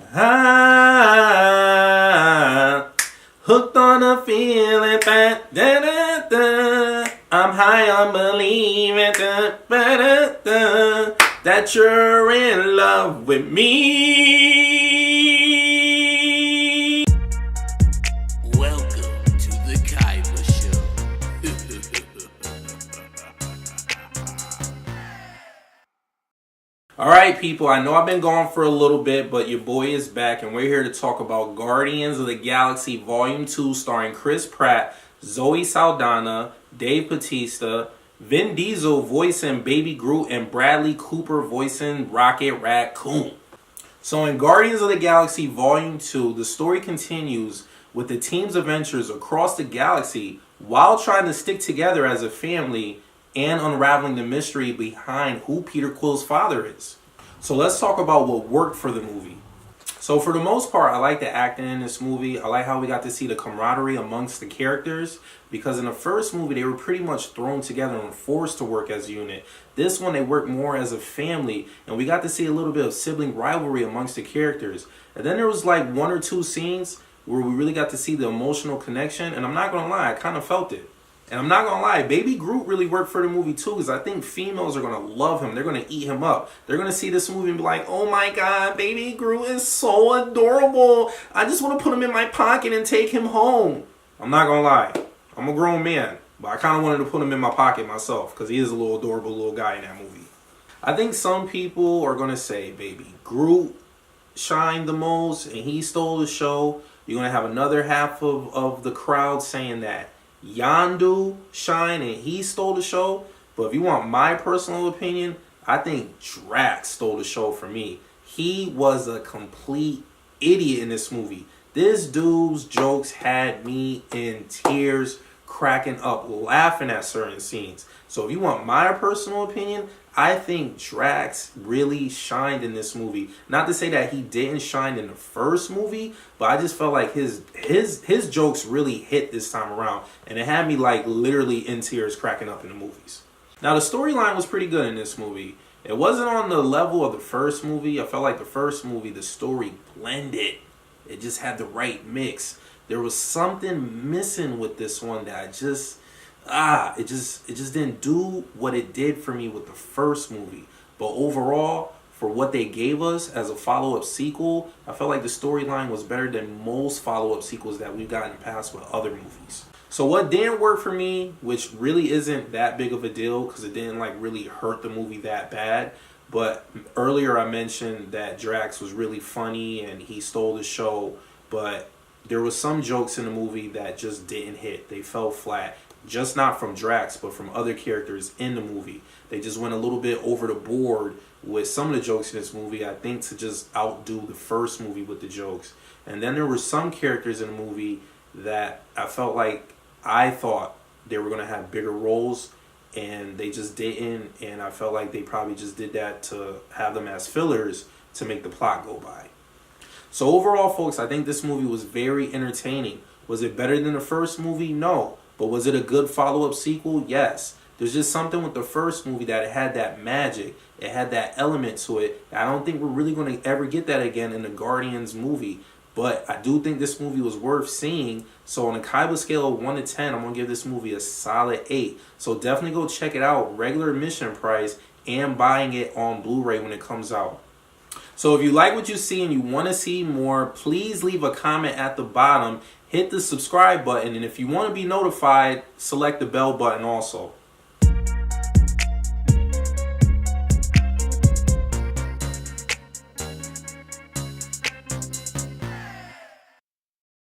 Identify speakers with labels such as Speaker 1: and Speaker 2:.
Speaker 1: Ah, hooked on a feeling that da, da, da. I'm high on believing that you're in love with me.
Speaker 2: Welcome to the Kaiba Show.
Speaker 1: Alright people, I know I've been gone for a little bit, but your boy is back and we're here to talk about Guardians of the Galaxy Volume 2 starring Chris Pratt, Zoe Saldana, Dave Bautista, Vin Diesel voicing Baby Groot, and Bradley Cooper voicing Rocket Raccoon. So in Guardians of the Galaxy Volume 2, the story continues with the team's adventures across the galaxy while trying to stick together as a family and unraveling the mystery behind who Peter Quill's father is. So let's talk about what worked for the movie. So for the most part, I like the acting in this movie. I like how we got to see the camaraderie amongst the characters, because in the first movie they were pretty much thrown together and forced to work as a unit. This one they worked more as a family, and we got to see a little bit of sibling rivalry amongst the characters. And then there was like one or two scenes where we really got to see the emotional connection, and I'm not gonna lie, I kind of felt it. And I'm not gonna lie, Baby Groot really worked for the movie too, because I think females are gonna love him. They're gonna eat him up. They're gonna see this movie and be like, oh my god, Baby Groot is so adorable. I just wanna put him in my pocket and take him home. I'm not gonna lie, I'm a grown man, but I kinda wanted to put him in my pocket myself, because he is a little adorable little guy in that movie. I think some people are gonna say Baby Groot shined the most and he stole the show. You're gonna have another half of the crowd saying that Yondu shined and he stole the show. But if you want my personal opinion, I think Drax stole the show for me. He was a complete idiot in this movie. This dude's jokes had me in tears, cracking up, laughing at certain scenes. So if you want my personal opinion, I think Drax really shined in this movie. Not to say that he didn't shine in the first movie, but I just felt like his jokes really hit this time around, and it had me like literally in tears, cracking up in the movies. Now the storyline was pretty good in this movie. It wasn't on the level of the first movie. I felt like the first movie, the story blended. It just had the right mix. There was something missing with this one that it just didn't do what it did for me with the first movie. But overall, for what they gave us as a follow-up sequel, I felt like the storyline was better than most follow-up sequels that we've gotten in the past with other movies. So what didn't work for me, which really isn't that big of a deal because it didn't like really hurt the movie that bad, but earlier I mentioned that Drax was really funny and he stole the show, but there was some jokes in the movie that just didn't hit. They fell flat. Just not from Drax, but from other characters in the movie. They just went a little bit over the board with some of the jokes in this movie, I think, to just outdo the first movie with the jokes. And then there were some characters in the movie that I thought they were going to have bigger roles, and they just didn't. And I felt like they probably just did that to have them as fillers to make the plot go by. So overall, folks, I think this movie was very entertaining. Was it better than the first movie? No. But was it a good follow-up sequel? Yes. There's just something with the first movie that it had that magic. It had that element to it. I don't think we're really going to ever get that again in the Guardians movie. But I do think this movie was worth seeing. So on a Kaiba scale of 1 to 10, I'm going to give this movie a solid 8. So definitely go check it out. Regular admission price and buying it on Blu-ray when it comes out. So if you like what you see and you want to see more, please leave a comment at the bottom. Hit the subscribe button, and if you want to be notified, select the bell button also.